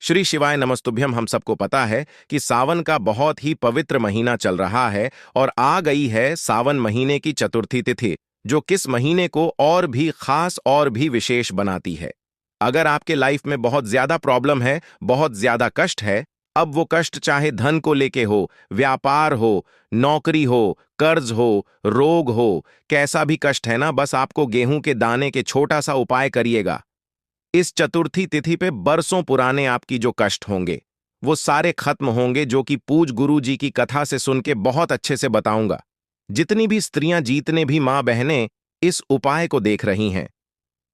श्री शिवाय नमस्तुभ्यम। हम सबको पता है कि सावन का बहुत ही पवित्र महीना चल रहा है और आ गई है सावन महीने की चतुर्थी तिथि, जो किस महीने को और भी खास और भी विशेष बनाती है। अगर आपके लाइफ में बहुत ज्यादा प्रॉब्लम है, बहुत ज्यादा कष्ट है, अब वो कष्ट चाहे धन को लेके हो, व्यापार हो, नौकरी हो, कर्ज हो, रोग हो, कैसा भी कष्ट है ना, बस आपको गेहूं के दाने के छोटा सा उपाय करिएगा। इस चतुर्थी तिथि पे बरसों पुराने आपकी जो कष्ट होंगे वो सारे खत्म होंगे, जो कि पूज गुरु जी की कथा से सुन के बहुत अच्छे से बताऊंगा। जितनी भी स्त्रियां, जितने भी मां बहनें इस उपाय को देख रही हैं,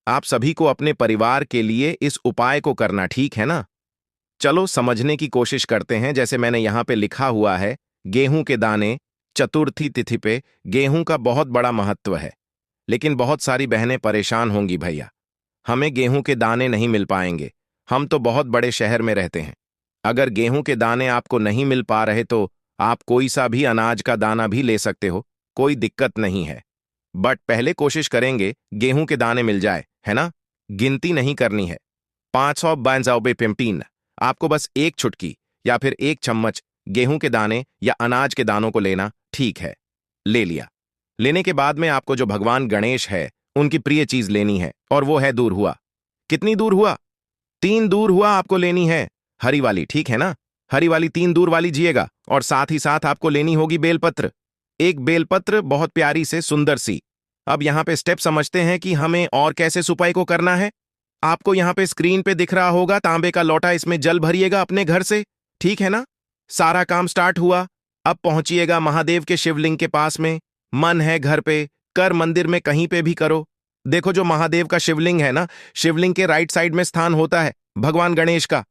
आप सभी को अपने परिवार के लिए इस उपाय को करना, ठीक है ना? चलो समझने की कोशिश करते हैं। जैसे मैंने यहां पे लिखा हुआ है, गेहूं के दाने, चतुर्थी तिथि पे गेहूं का बहुत बड़ा महत्व है। लेकिन बहुत सारी बहनें परेशान होंगी, भैया हमें गेहूं के दाने नहीं मिल पाएंगे, हम तो बहुत बड़े शहर में रहते हैं। अगर गेहूं के दाने आपको नहीं मिल पा रहे तो आप कोई सा भी अनाज का दाना भी ले सकते हो, कोई दिक्कत नहीं है। बट पहले कोशिश करेंगे गेहूं के दाने मिल जाए, है ना? गिनती नहीं करनी है। 592 आपको बस एक चुटकी या फिर एक चम्मच गेहूं के दाने या अनाज के दानों को लेना, ठीक है? ले लिया। लेने के बाद में आपको जो भगवान गणेश है उनकी प्रिय चीज लेनी है, और वो है दूर हुआ। कितनी दूर हुआ? 3 दूर हुआ आपको लेनी है, हरी वाली, ठीक है ना? हरी वाली 3 दूर वाली जिएगा। और साथ ही साथ आपको लेनी होगी बेलपत्र, एक बेलपत्र बहुत प्यारी से सुंदर सी। अब यहां पे स्टेप समझते हैं कि हमें और कैसे इस उपाय को करना है। आपको यहां पे स्क्रीन पे दिख रहा होगा तांबे का लोटा, इसमें जल भरिएगा अपने घर से, ठीक है ना? सारा काम स्टार्ट हुआ। अब पहुंचिएगा महादेव के शिवलिंग के पास में। मन है घर पे, कर मंदिर में, कहीं पे भी करो। देखो जो महादेव का शिवलिंग है ना, शिवलिंग के राइट साइड में स्थान होता है भगवान गणेश का।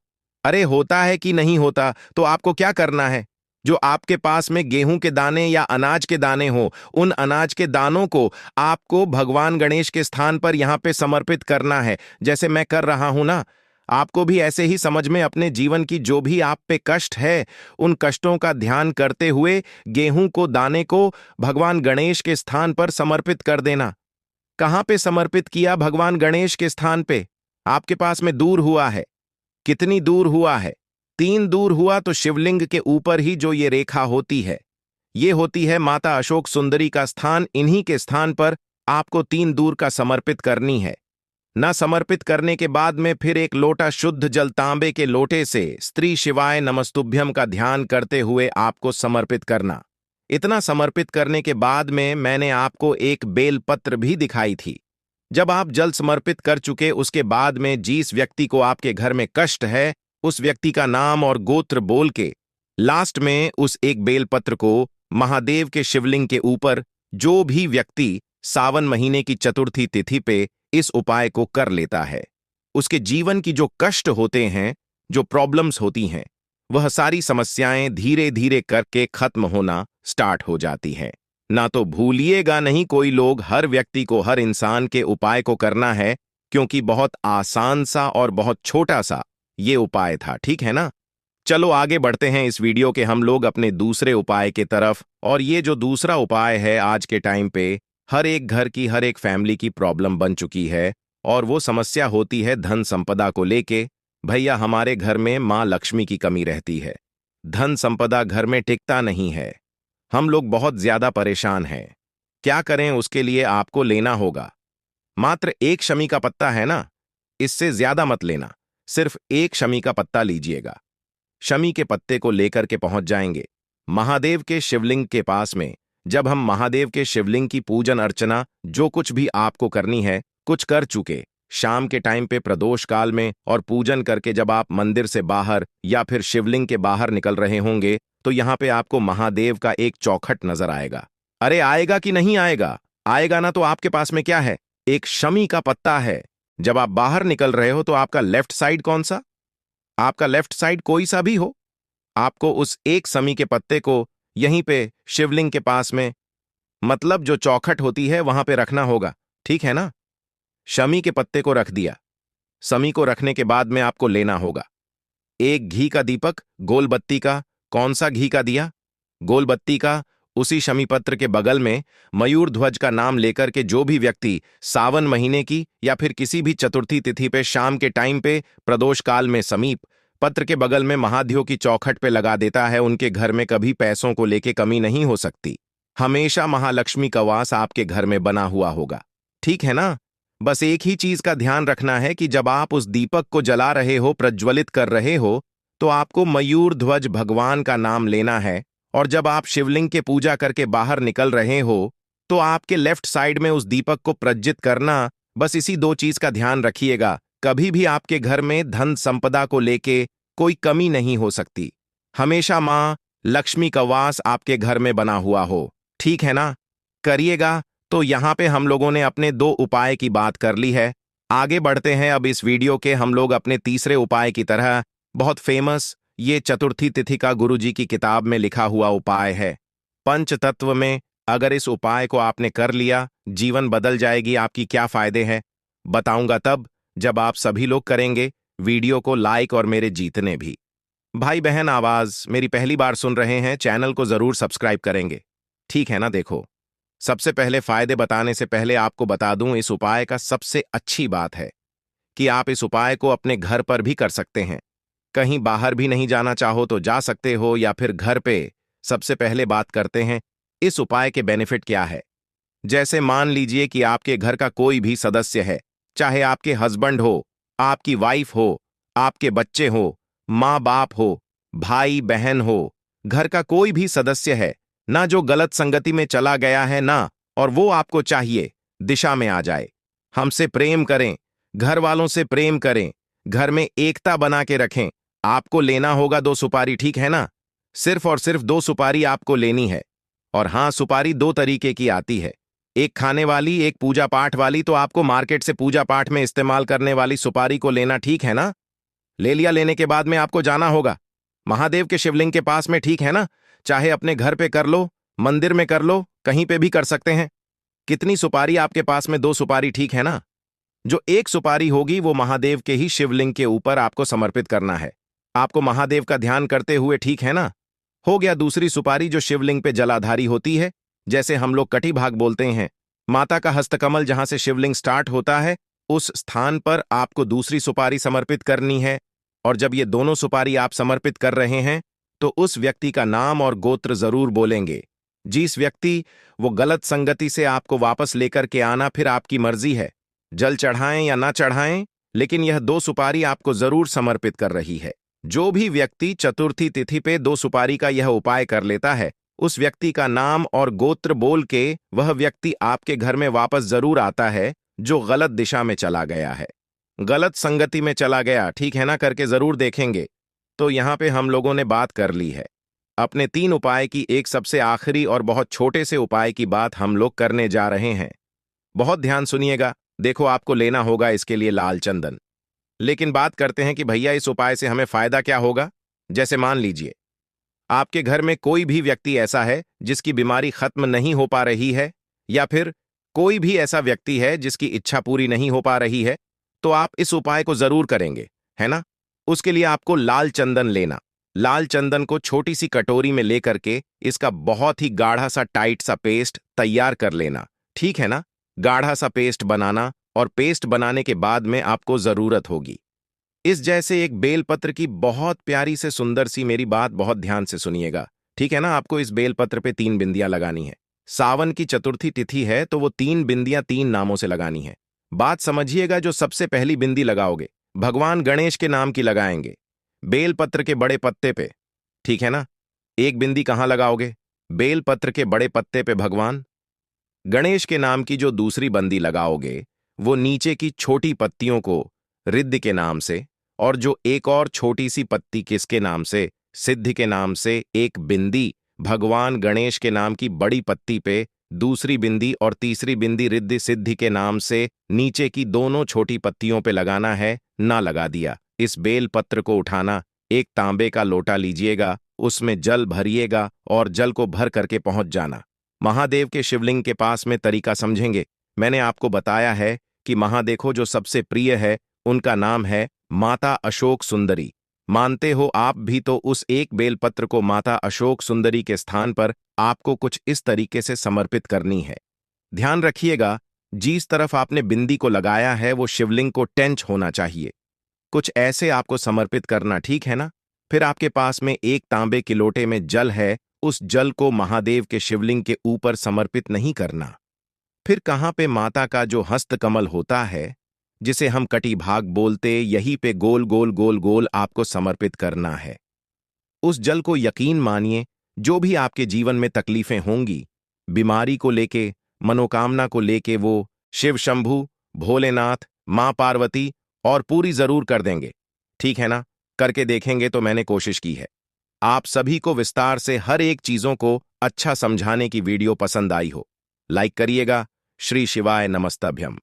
अरे होता है कि नहीं होता? तो आपको क्या करना है, जो आपके पास में गेहूं के दाने या अनाज के दाने हो, उन अनाज के दानों को आपको भगवान गणेश के स्थान पर यहां पे समर्पित करना है, जैसे मैं कर रहा हूं ना। आपको भी ऐसे ही समझ में अपने जीवन की जो भी आप पे कष्ट है, उन कष्टों का ध्यान करते हुए गेहूं को दाने को भगवान गणेश के स्थान पर समर्पित कर देना। कहां पे समर्पित किया? भगवान गणेश के स्थान पे। आपके पास में दूर हुआ है, कितनी दूर हुआ है? 3 दूर हुआ। तो शिवलिंग के ऊपर ही जो ये रेखा होती है, ये होती है माता अशोक सुंदरी का स्थान। इन्हीं के स्थान पर आपको 3 दूर का समर्पित करनी है ना। समर्पित करने के बाद में फिर एक लोटा शुद्ध जल, तांबे के लोटे से स्त्री शिवाय नमस्तुभ्यम का ध्यान करते हुए आपको समर्पित करना। इतना समर्पित करने के बाद में मैंने आपको एक बेलपत्र भी दिखाई थी। जब आप जल समर्पित कर चुके, उसके बाद में जिस व्यक्ति को आपके घर में कष्ट है, उस व्यक्ति का नाम और गोत्र बोल के लास्ट में उस एक बेलपत्र को महादेव के शिवलिंग के ऊपर, जो भी व्यक्ति सावन महीने की चतुर्थी तिथि पे इस उपाय को कर लेता है, उसके जीवन की जो कष्ट होते हैं, जो प्रॉब्लम्स होती हैं, वह सारी समस्याएं धीरे धीरे करके खत्म होना स्टार्ट हो जाती हैं। ना तो भूलिएगा नहीं कोई लोग, हर व्यक्ति को, हर इंसान के उपाय को करना है, क्योंकि बहुत आसान सा और बहुत छोटा सा ये उपाय था, ठीक है ना? चलो आगे बढ़ते हैं इस वीडियो के हम लोग अपने दूसरे उपाय के तरफ। और ये जो दूसरा उपाय है, आज के टाइम पे हर एक घर की, हर एक फैमिली की प्रॉब्लम बन चुकी है, और वो समस्या होती है धन संपदा को लेके। भैया हमारे घर में मां लक्ष्मी की कमी रहती है, धन संपदा घर में टिकता नहीं है, हम लोग बहुत ज्यादा परेशान हैं। क्या करें? उसके लिए आपको लेना होगा मात्र एक शमी का पत्ता, है ना? इससे ज्यादा मत लेना, सिर्फ एक शमी का पत्ता लीजिएगा। शमी के पत्ते को लेकर के पहुंच जाएंगे महादेव के शिवलिंग के पास में। जब हम महादेव के शिवलिंग की पूजन अर्चना, जो कुछ भी आपको करनी है, कुछ कर चुके, शाम के टाइम पे प्रदोष काल में, और पूजन करके जब आप मंदिर से बाहर या फिर शिवलिंग के बाहर निकल रहे होंगे, तो यहां पे आपको महादेव का एक चौखट नजर आएगा। अरे आएगा कि नहीं आएगा? आएगा ना। तो आपके पास में क्या है? एक शमी का पत्ता है। जब आप बाहर निकल रहे हो तो आपका लेफ्ट साइड कौन सा? आपका लेफ्ट साइड कोई सा भी हो, आपको उस एक शमी के पत्ते को यहीं पे शिवलिंग के पास में, मतलब जो चौखट होती है, वहां पे रखना होगा, ठीक है ना? शमी के पत्ते को रख दिया। शमी को रखने के बाद में आपको लेना होगा एक घी का दीपक, गोल बत्ती का। कौन सा घी का दिया? गोल बत्ती का। उसी शमी पत्र के बगल में मयूर ध्वज का नाम लेकर के जो भी व्यक्ति सावन महीने की या फिर किसी भी चतुर्थी तिथि पे शाम के टाइम पे प्रदोष काल में समीप पत्र के बगल में महादेव की चौखट पे लगा देता है, उनके घर में कभी पैसों को लेके कमी नहीं हो सकती। हमेशा महालक्ष्मी का वास आपके घर में बना हुआ होगा, ठीक है ना। बस एक ही चीज का ध्यान रखना है कि जब आप उस दीपक को जला रहे हो, प्रज्वलित कर रहे हो, तो आपको मयूर ध्वज भगवान का नाम लेना है। और जब आप शिवलिंग के पूजा करके बाहर निकल रहे हो तो आपके लेफ्ट साइड में उस दीपक को प्रज्वलित करना। बस इसी दो चीज का ध्यान रखिएगा, कभी भी आपके घर में धन संपदा को लेके कोई कमी नहीं हो सकती। हमेशा मां लक्ष्मी का वास आपके घर में बना हुआ हो, ठीक है ना। करिएगा। तो यहाँ पे हम लोगों ने अपने 2 उपाय की बात कर ली है। आगे बढ़ते हैं अब इस वीडियो के हम लोग अपने तीसरे उपाय की तरह। बहुत फेमस ये चतुर्थी तिथि का गुरुजी की किताब में लिखा हुआ उपाय है। पंचतत्व में अगर इस उपाय को आपने कर लिया, जीवन बदल जाएगी। आपकी क्या फायदे हैं बताऊंगा तब जब आप सभी लोग करेंगे वीडियो को लाइक, और मेरे जीतने भी भाई बहन आवाज मेरी पहली बार सुन रहे हैं, चैनल को जरूर सब्सक्राइब करेंगे, ठीक है ना। देखो, सबसे पहले फायदे बताने से पहले आपको बता दूं, इस उपाय का सबसे अच्छी बात है कि आप इस उपाय को अपने घर पर भी कर सकते हैं। कहीं बाहर भी नहीं जाना चाहो तो जा सकते हो, या फिर घर पे। सबसे पहले बात करते हैं इस उपाय के बेनिफिट क्या है। जैसे मान लीजिए कि आपके घर का कोई भी सदस्य है, चाहे आपके हस्बैंड हो, आपकी वाइफ हो, आपके बच्चे हो, माँ बाप हो, भाई बहन हो, घर का कोई भी सदस्य है ना जो गलत संगति में चला गया है ना, और वो आपको चाहिए दिशा में आ जाए। हमसे प्रेम करें, घर वालों से प्रेम करें, घर में एकता बना के रखें। आपको लेना होगा 2 सुपारी, ठीक है ना। सिर्फ और सिर्फ 2 सुपारी आपको लेनी है। और हां, सुपारी 2 तरीके की आती है, एक खाने वाली, एक पूजा पाठ वाली। तो आपको मार्केट से पूजा पाठ में इस्तेमाल करने वाली सुपारी को लेना, ठीक है ना। ले लिया, लेने के बाद में आपको जाना होगा महादेव के शिवलिंग के पास में, ठीक है ना। चाहे अपने घर पे कर लो, मंदिर में कर लो, कहीं पे भी कर सकते हैं। कितनी सुपारी आपके पास में? 2 सुपारी, ठीक है ना। जो 1 सुपारी होगी वो महादेव के ही शिवलिंग के ऊपर आपको समर्पित करना है, आपको महादेव का ध्यान करते हुए, ठीक है ना। हो गया दूसरी सुपारी जो शिवलिंग पे जलाधारी होती है, जैसे हम लोग कटी भाग बोलते हैं। माता का हस्तकमल जहां से शिवलिंग स्टार्ट होता है, उस स्थान पर आपको दूसरी सुपारी समर्पित करनी है। और जब ये दोनों सुपारी आप समर्पित कर रहे हैं तो उस व्यक्ति का नाम और गोत्र जरूर बोलेंगे। जिस व्यक्ति वो गलत संगति से आपको वापस लेकर के आना, फिर आपकी मर्जी है, जल चढ़ाएं या ना चढ़ाएं, लेकिन यह 2 सुपारी आपको जरूर समर्पित कर रही है। जो भी व्यक्ति चतुर्थी तिथि पे 2 सुपारी का यह उपाय कर लेता है, उस व्यक्ति का नाम और गोत्र बोल के वह व्यक्ति आपके घर में वापस जरूर आता है जो गलत दिशा में चला गया है, गलत संगति में चला गया, ठीक है ना। करके जरूर देखेंगे। तो यहां पे हम लोगों ने बात कर ली है अपने 3 उपाय की। एक सबसे आखिरी और बहुत छोटे से उपाय की बात हम लोग करने जा रहे हैं। बहुत ध्यान सुनिएगा। देखो, आपको लेना होगा इसके लिए लाल चंदन। लेकिन बात करते हैं कि भैया इस उपाय से हमें फायदा क्या होगा। जैसे मान लीजिए आपके घर में कोई भी व्यक्ति ऐसा है जिसकी बीमारी खत्म नहीं हो पा रही है, या फिर कोई भी ऐसा व्यक्ति है जिसकी इच्छा पूरी नहीं हो पा रही है, तो आप इस उपाय को जरूर करेंगे, है ना। उसके लिए आपको लाल चंदन लेना। लाल चंदन को छोटी सी कटोरी में लेकर के इसका बहुत ही गाढ़ा सा टाइट सा पेस्ट तैयार कर लेना, ठीक है ना। गाढ़ा सा पेस्ट बनाना, और पेस्ट बनाने के बाद में आपको जरूरत होगी इस जैसे एक बेलपत्र की, बहुत प्यारी से सुंदर सी। मेरी बात बहुत ध्यान से सुनिएगा, ठीक है ना। आपको इस बेलपत्र पे 3 बिंदियां लगानी है। सावन की चतुर्थी तिथि है तो वो 3 बिंदियां 3 नामों से लगानी है। बात समझिएगा, जो सबसे पहली बिंदी लगाओगे भगवान गणेश के नाम की लगाएंगे, बेलपत्र के बड़े पत्ते पे, ठीक है ना। एक बिंदी कहां लगाओगे? बेलपत्र के बड़े पत्ते पे भगवान गणेश के नाम की। जो दूसरी बंदी लगाओगे वो नीचे की छोटी पत्तियों को रिद्धि के नाम से, और जो एक और छोटी सी पत्ती किसके नाम से? सिद्धि के नाम से। एक बिंदी भगवान गणेश के नाम की बड़ी पत्ती पे, दूसरी बिंदी और तीसरी बिंदी रिद्धि सिद्धि के नाम से नीचे की दोनों छोटी पत्तियों पे लगाना है। ना लगा दिया, इस बेल पत्र को उठाना, एक तांबे का लोटा लीजिएगा, उसमें जल भरिएगा और जल को भर करके पहुंच जाना महादेव के शिवलिंग के पास में। तरीका समझेंगे। मैंने आपको बताया है कि महादेखो जो सबसे प्रिय है उनका नाम है माता अशोक सुंदरी। मानते हो आप भी, तो उस एक बेलपत्र को माता अशोक सुंदरी के स्थान पर आपको कुछ इस तरीके से समर्पित करनी है। ध्यान रखिएगा, जिस तरफ आपने बिंदी को लगाया है वो शिवलिंग को टच होना चाहिए। कुछ ऐसे आपको समर्पित करना, ठीक है ना? फिर आपके पास में एक तांबे के लोटे में जल है, उस जल को महादेव के शिवलिंग के ऊपर समर्पित नहीं करना। फिर कहाँ पे माता का जो हस्त कमल होता है, जिसे हम कटी भाग बोलते, यहीं पे गोल गोल गोल गोल आपको समर्पित करना है। उस जल को यकीन मानिए, जो भी आपके जीवन में तकलीफें होंगी, बीमारी को लेके, मनोकामना को लेके, वो शिव शंभू, भोलेनाथ, मां पार्वती और पूरी जरूर कर देंगे। ठीक है ना? करके देखेंगे तो मैंने कोशिश की है। आप सभी को विस्तार से हर एक चीजों को अच्छा समझाने की वीडियो पसंद आई हो, लाइक करिएगा। श्री शिवाय नमस्तभ्यम।